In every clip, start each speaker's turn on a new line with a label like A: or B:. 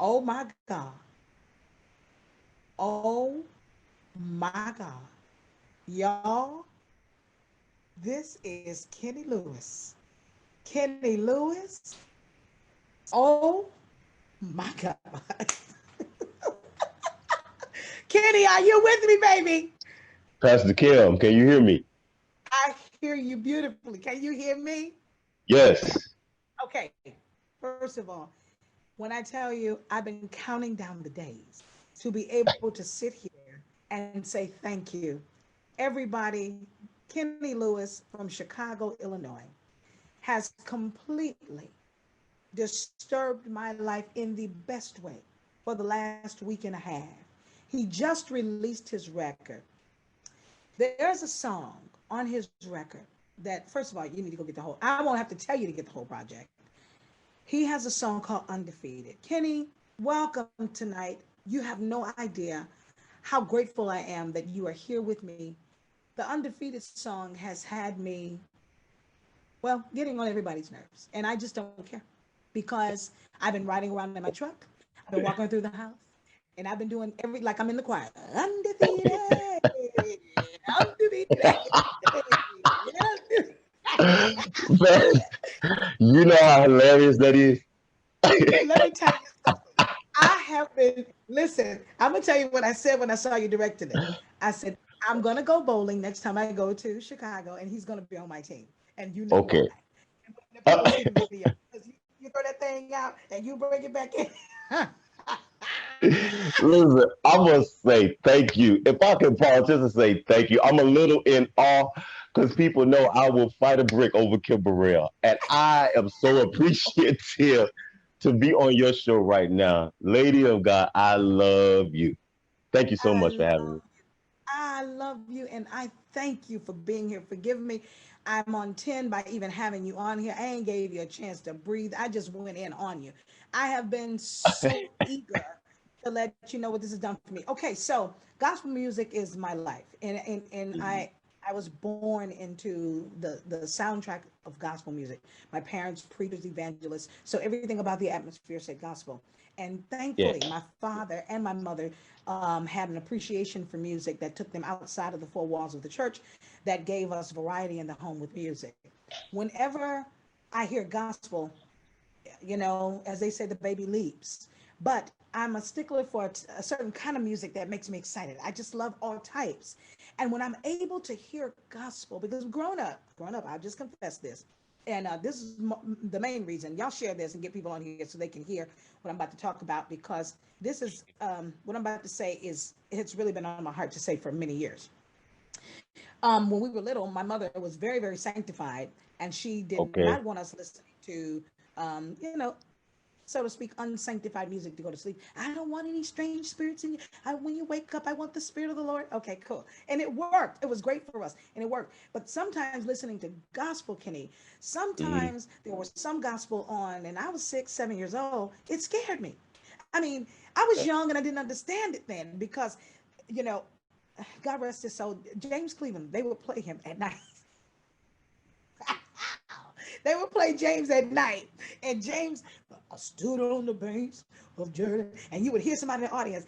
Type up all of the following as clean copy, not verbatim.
A: Oh my God. Oh my God. Y'all, this is Kenny Lewis. Kenny Lewis. Oh my God. Kenny, are you with me, baby?
B: Pastor Kim, can you hear me?
A: I hear you beautifully. Can you hear me?
B: Yes.
A: Okay. First of all, when I tell you I've been counting down the days to be able to sit here and say thank you, everybody, Kenny Lewis from Chicago, Illinois, has completely disturbed my life in the best way for the last week and a half. He just released his record. There's a song on his record that, first of all, you need to go get the whole. I won't have to tell you to get the whole project. He has a song called Undefeated. Kenny, welcome tonight. You have no idea how grateful I am that you are here with me. The Undefeated song has had me, well, getting on everybody's nerves. And I just don't care because I've been riding around in my truck. I've been walking through the house and I've been doing like I'm in the choir. Undefeated, undefeated.
B: Man, you know how hilarious that is?
A: Let me tell you something. I have been, listen, I'm going to tell you what I said when I saw you directing it. I said, I'm going to go bowling next time I go to Chicago, and he's going to be on my team. And you know why.
B: Okay.
A: And when the people see the video, because you throw that thing out and you bring it back in.
B: Listen, I must say thank you. If I can pause just to say thank you, I'm a little in awe because people know I will fight a brick over Kim Burrell. And I am so appreciative to be on your show right now. Lady of God, I love you. Thank you so
A: I
B: much for having
A: love
B: me.
A: I love you and I thank you for being here. Forgive me. I'm on 10 by even having you on here. I ain't gave you a chance to breathe. I just went in on you. I have been so eager to let you know what this has done for me. Okay, so gospel music is my life. And
B: Mhm.
A: I was born into the soundtrack of gospel music. My parents, preachers, evangelists, so everything about the atmosphere said gospel. And
B: Yeah.
A: thankfully, my father and my mother had an appreciation for music that took them outside of the four walls of the church, that gave us variety in the home with music. Whenever I hear gospel, as they say, the baby leaps. But I'm a stickler for a certain kind of music that makes me excited. I just love all types. And when I'm able to hear gospel, because growing up, I'll just confess this. And this is the main reason. Y'all share this and get people on here so they can hear what I'm about to talk about, because this is what I'm about to say is it's really been on my heart to say for many years. When we were little, my mother was very, very sanctified, and she did not
B: Okay.
A: want us listening to, so to speak, unsanctified music to go to sleep. I don't want any strange spirits in you. When you wake up, I want the spirit of the Lord. Okay, cool. And it worked. It was great for us, and it worked. But sometimes listening to gospel, Kenny,
B: Mhm.
A: sometimes there was some gospel on, and I was 6, 7 years old. It scared me. I mean, I was young and I didn't understand it then because, you know, God rest his soul, James Cleveland, they would play him at night. They would play James at night. And James, I stood on the banks of Jordan. And you would hear somebody in the audience,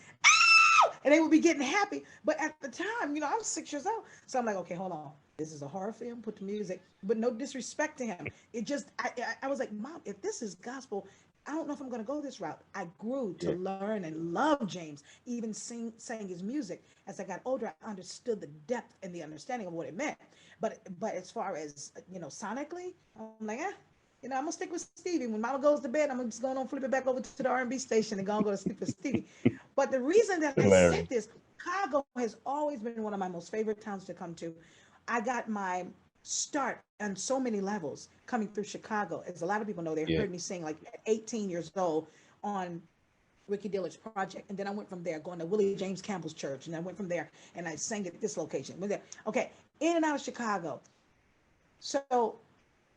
A: and they would be getting happy. But at the time, I was 6 years old. So I'm like, okay, hold on. This is a horror film. Put the music, but no disrespect to him. It just, I was like, Mom, if this is gospel, I don't know if I'm going to go this route. I grew to
B: Yeah.
A: learn and love James, even sang his music. As I got older, I understood the depth and the understanding of what it meant. But as far as sonically, I'm like, I'm gonna stick with Stevie. When Mama goes to bed, I'm just gonna flip it back over to the R&B station and go to sleep with Stevie. But the reason that I said
B: Hilarious.
A: this, Chicago has always been one of my most favorite towns to come to. I got my start on so many levels coming through Chicago. As a lot of people know, they heard
B: Yeah.
A: me sing like at 18 years old on Ricky Dillard's project, and then I went from there going to Willie James Campbell's church, and I went from there and I sang at this location. Went there, okay, in and out of Chicago. So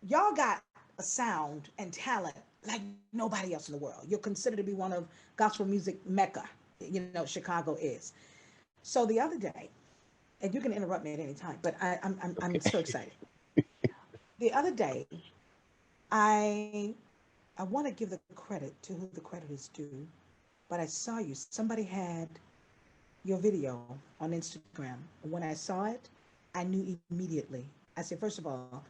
A: y'all got a sound and talent like nobody else in the world. You're considered to be one of gospel music mecca. Chicago is. So the other day, and you can interrupt me at any time, but I'm so
B: Okay.
A: excited. The other day, I I want to give the credit to who the credit is due. but I saw you. Somebody had your video on Instagram. When I saw it, I knew immediately. I said, first of all,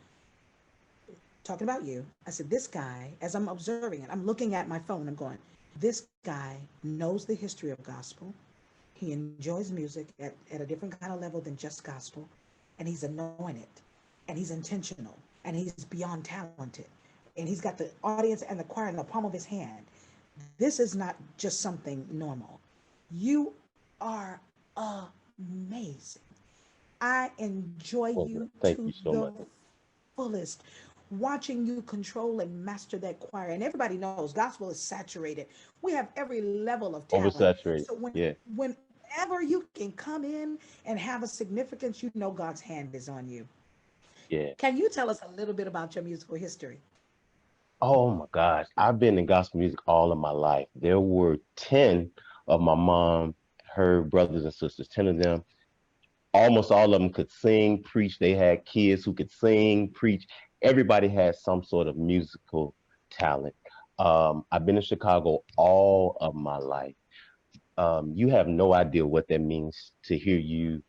A: talking about you, I said, this guy, as I'm observing it, I'm looking at my phone, I'm going, this guy knows the history of gospel. He enjoys music at a different kind of level than just gospel. And he's anointed. And he's intentional. And he's beyond talented. And he's got the audience and the choir in the palm of his hand. This is not just something normal. You are amazing. I enjoy you
B: thank
A: to
B: you so
A: the
B: much.
A: fullest. Watching you control and master that choir. And everybody knows gospel is saturated. We have every level of talent.
B: Oversaturated.
A: So
B: Yeah.
A: whenever you can come in and have a significance, you know God's hand is on you.
B: Yeah.
A: Can you tell us a little bit about your musical history?
B: Oh my gosh. I've been in gospel music all of my life. There were 10 of my mom, her brothers and sisters, 10 of them. Almost all of them could sing, preach. They had kids who could sing, preach. Everybody had some sort of musical talent. I've been in Chicago all of my life. You have no idea what that means to hear you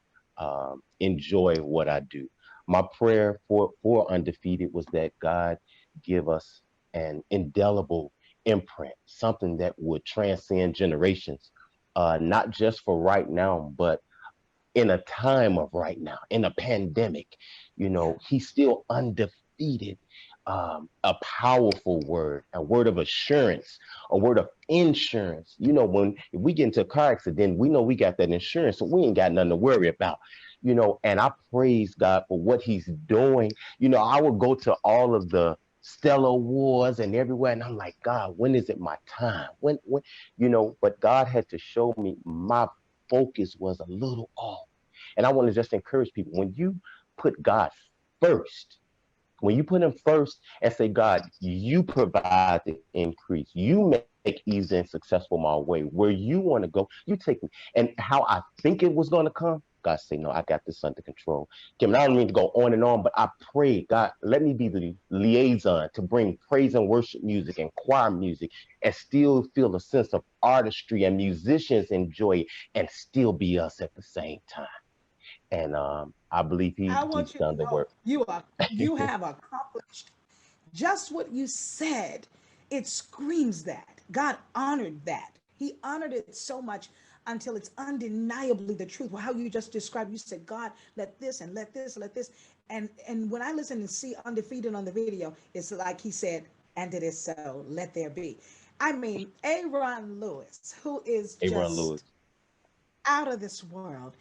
B: enjoy what I do. My prayer for Undefeated was that God give us an indelible imprint, something that would transcend generations, not just for right now, but in a time of right now, in a pandemic.
A: Yeah.
B: He's still undefeated. A powerful word, a word of assurance, a word of insurance. When if we get into a car accident, we know we got that insurance, so we ain't got nothing to worry about. And I praise God for what he's doing. I would go to all of the Stellar Wars and everywhere, and I'm like, God, when is it my time? But God had to show me my focus was a little off. And I want to just encourage people, when you put God first, when you put him first and say, God, you provide the increase, you make easy and successful my way, where you want to go, you take me. And how I think it was going to come, God say, no, I got this under control. Kim, I don't mean to go on and on, but I pray, God, let me be the liaison to bring praise and worship music and choir music and still feel a sense of artistry and musicians enjoy it and still be us at the same time. And I believe
A: I
B: he's
A: want you
B: done
A: to
B: the
A: know
B: work.
A: you have accomplished just what you said. It screams that. God honored that. He honored it so much until it's undeniably the truth. Well, how you just described, you said, God, let this and let this, let this. And when I listen and see Undefeated on the video, it's like he said, and it is so, let there be. I mean, Aaron Lewis, who is
B: Aaron Lewis.
A: just out of this world,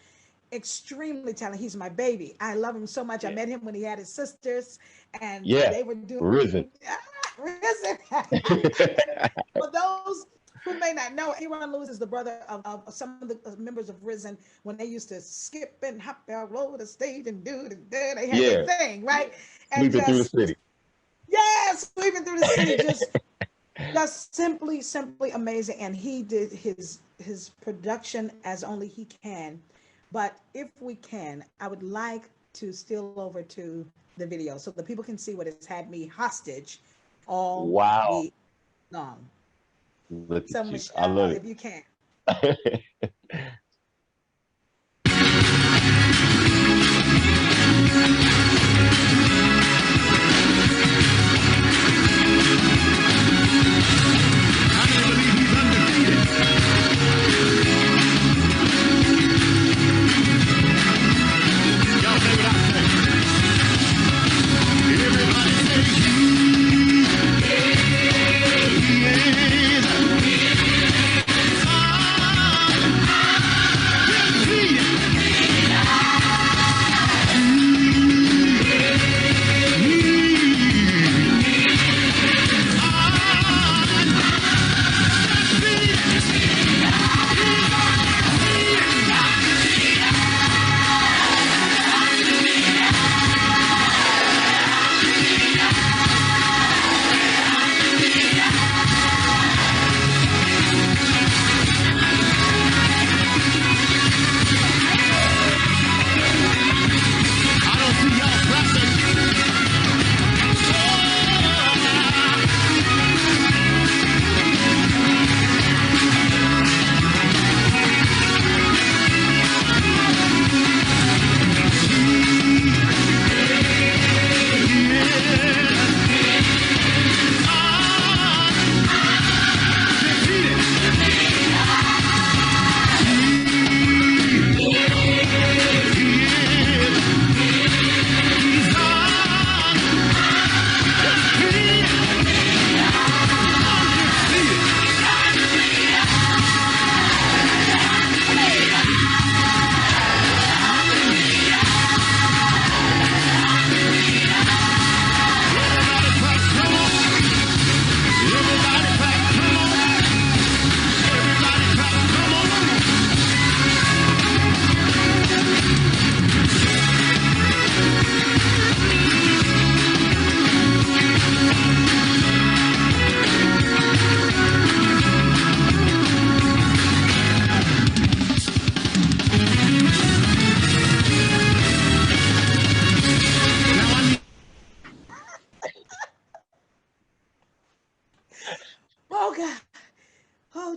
A: extremely talented. He's my baby. I love him so much. I
B: Yeah.
A: met him when he had his sisters, and
B: Yeah.
A: they were doing
B: Risen.
A: Risen. For those who may not know, Aaron Lewis is the brother of some of the members of Risen when they used to skip and hop all over the stage and do. They had their
B: Yeah.
A: thing, right? And
B: Sweeping through the
A: just,
B: city.
A: yes, sweeping through the city, just simply amazing. And he did his production as only he can. But if we can, I would like to steal over to the video so the people can see what has had me hostage all
B: Wow.
A: week long.
B: Look
A: So
B: at you. I love
A: Michelle, if
B: it.
A: you can.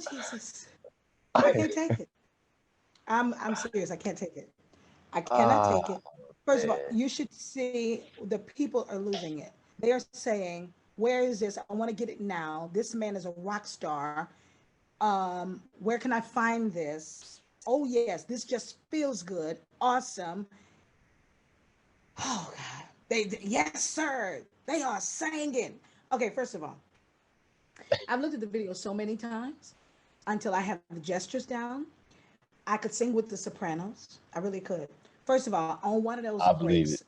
A: Jesus. I can't take it. I'm serious. I can't take it. I cannot
B: Ah,
A: take it. First of all,
B: man.
A: you should see the people are losing it. They are saying, "Where is this? I want to get it now. This man is a rock star. Where can I find this? Oh yes, this just feels good. Awesome. Oh God, yes sir. They are singing. Okay, first of all, I've looked at the video so many times until I have the gestures down. I could sing with the Sopranos. I really could. First of all, on one of those
B: I believe
A: breaks,
B: it.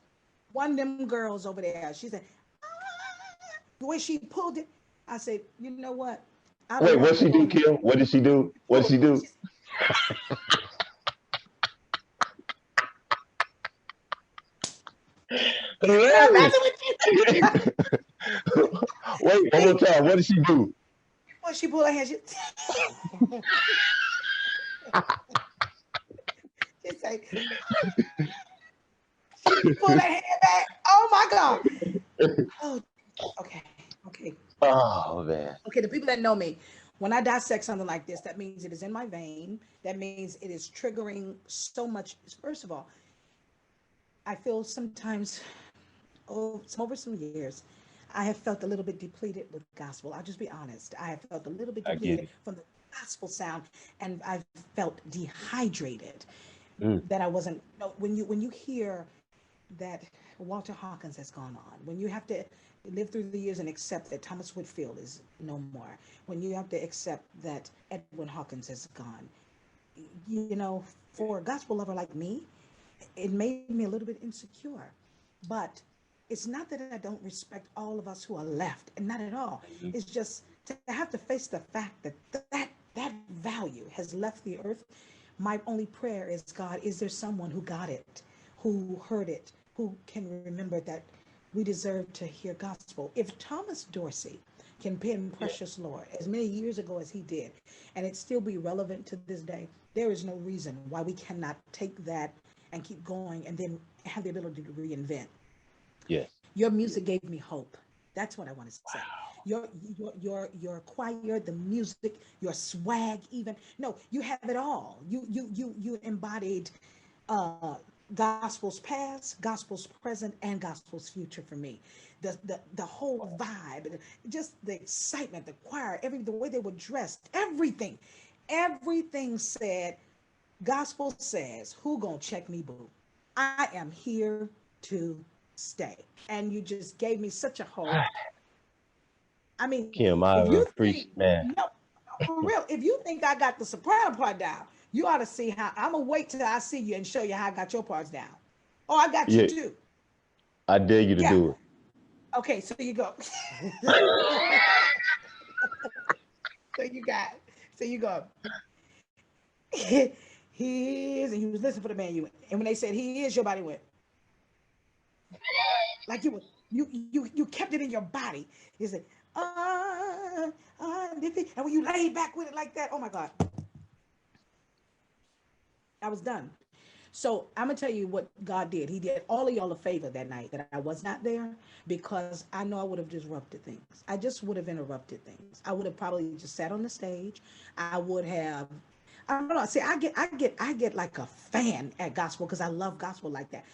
A: one of them girls over there, she said, "Ah," the way she pulled it, I said, you know what? I don't
B: Wait,
A: know if
B: what
A: I'm
B: she do,
A: going to
B: Kim? What did she do? What did
A: pull
B: she
A: it.
B: do?
A: She said, not
B: Hilarious.
A: messing with you.
B: Wait, one more
A: Hey,
B: time. What did she do?
A: when she pulled her hand, she said, she pulled her hand back. Oh my God. Oh, okay. Okay.
B: Oh man.
A: Okay, the people that know me, when I dissect something like this, that means it is in my vein. That means it is triggering so much. First of all, I feel sometimes, over some years, I have felt a little bit depleted with gospel. I'll just be honest. I have felt a little bit
B: I get
A: depleted
B: it.
A: from the gospel sound, and I've felt dehydrated.
B: Mm,
A: That I wasn't. When you hear that Walter Hawkins has gone on, when you have to live through the years and accept that Thomas Whitfield is no more, when you have to accept that Edwin Hawkins has gone, you know, for a gospel lover like me, it made me a little bit insecure. But it's not that I don't respect all of us who are left, and not at all.
B: mhm.
A: It's just to have to face the fact that that value has left the earth. My only prayer is, God, is there someone who got it, who heard it, who can remember that we deserve to hear gospel? If Thomas Dorsey can pen
B: Yeah.
A: Precious Lord as many years ago as he did, and it still be relevant to this day, there is no reason why we cannot take that and keep going and then have the ability to reinvent.
B: Yes.
A: Your
B: Yes.
A: music gave me hope. That's what I want to say. Your choir, the music, your swag, even. No, you have it all. You embodied uh, gospel's past, gospel's present, and gospel's future for me. The whole vibe, just the excitement, the choir, the way they were dressed, everything said. Gospel says, "Who gonna check me, boo? I am here to stay." And you just gave me such a hope. I mean,
B: Kim,
A: if
B: I
A: you think,
B: appreciate, man.
A: no, for real, if you think I got the soprano part down, you ought to see how I'm gonna wait till I see you and show you how I got your parts down. Oh, I got you
B: Yeah,
A: too.
B: I dare you to
A: Yeah.
B: do
A: Okay, so you go.
B: it.
A: so you got. So you go. He is, and you was listening for the man. You went, and when they said he is, your body went like you kept it in your body. You said, undefeated. And when you laid back with it like that, oh my God, I was done. So I'm gonna tell you what God did. He did all of y'all a favor that night that I was not there, because I know I would have disrupted things. I just would have interrupted things. I would have probably just sat on the stage. I would have. I don't know. See, I get like a fan at gospel because I love gospel like that.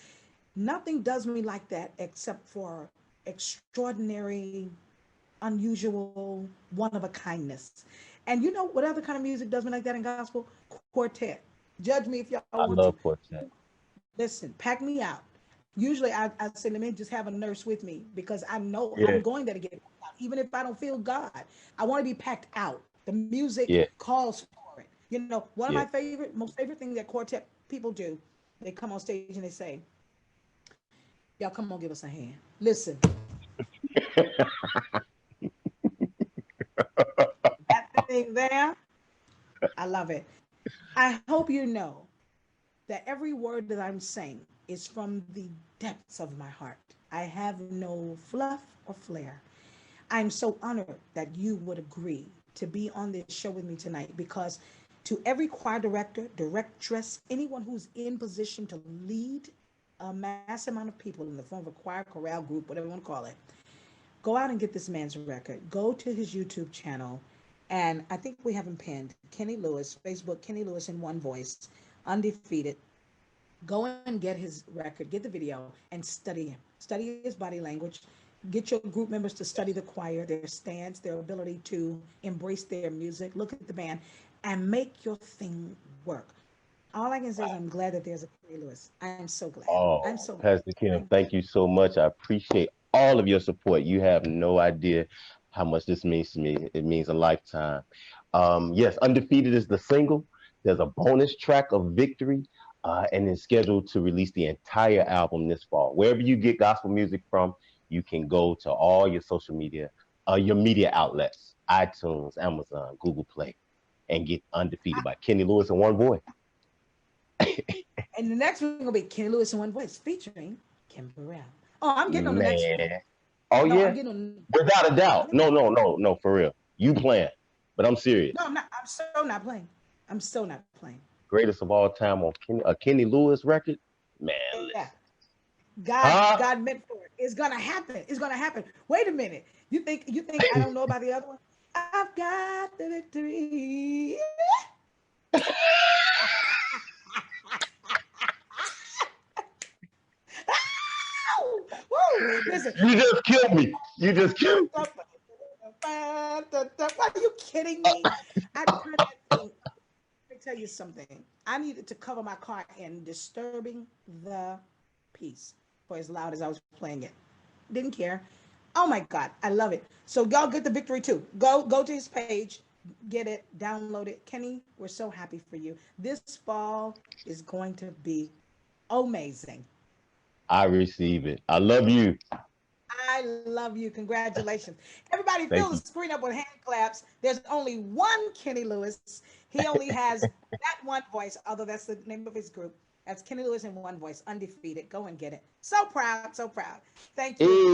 A: Nothing does me like that except for extraordinary, unusual, one of a kindness. And you know what other kind of music does me like that in gospel? Quartet. Judge me if y'all
B: I
A: want to.
B: love quartet.
A: Listen, pack me out. Usually I say, let me just have a nurse with me because I know I'm
B: Yeah,
A: going there to get packed out. Even if I don't feel God, I want to be packed out. The music
B: yeah,
A: calls for it. You know, one of my
B: yeah.
A: most favorite things that quartet people do, they come on stage and they say, y'all come on, give us a hand. Listen, that thing there, I love it. I hope you know that every word that I'm saying is from the depths of my heart. I have no fluff or flair. I'm so honored that you would agree to be on this show with me tonight, because to every choir director, directress, anyone who's in position to lead a mass amount of people in the form of a choir, chorale group, whatever you want to call it, go out and get this man's record. Go to his YouTube channel. And I think we have him pinned. Kenny Lewis, Facebook, Kenny Lewis in one voice, undefeated. Go and get his record, get the video, and study him. Study his body language. Get your group members to study the choir, their stance, their ability to embrace their music. Look at the band and make your thing work. All I can say is I'm glad that there's a Kenny Lewis. I am so glad. I'm
B: Oh,
A: so glad.
B: Pastor Kim,
A: Thank
B: thank you so much. I appreciate all of your support. You have no idea how much this means to me. It means a lifetime. Yes, Undefeated is the single. There's a bonus track of Victory, and it's scheduled to release the entire album this fall. Wherever you get gospel music from, you can go to all your media outlets, iTunes, Amazon, Google Play, and get
A: you.
B: Undefeated by Kenny Lewis in one voice.
A: And the next one gonna be Kenny Lewis in one voice featuring Kim Burrell. Oh, I'm getting on the next one.
B: Man. Oh
A: No, I'm
B: yeah,
A: getting on.
B: without a
A: I'm
B: doubt.
A: getting.
B: No, no, no, no, for real. You playing, but I'm serious.
A: No, I'm not. I'm so not playing. I'm so not playing.
B: Greatest of all time on a Kenny Lewis record. Man,
A: Yeah,
B: listen. Huh?
A: God meant for it. It's gonna happen. It's gonna happen. Wait a minute. You think I don't know about the other one? I've got the victory. Woo! Listen.
B: You just killed me. You just killed me.
A: Are you kidding me? I turned that thing. Let me tell you something. I needed to cover my car in disturbing the peace for as loud as I was playing it. Didn't care. Oh my God, I love it. So y'all get the victory too. Go to his page, get it, download it. Kenny, we're so happy for you. This fall is going to be amazing.
B: I receive it. I love you.
A: I love you. Congratulations. Everybody fill
B: Thank
A: the
B: you.
A: screen up with hand claps. There's only one Kenny Lewis. He only has that one voice, although that's the name of his group. That's Kenny Lewis in one voice, undefeated. Go and get it. So proud, so proud. Thank you.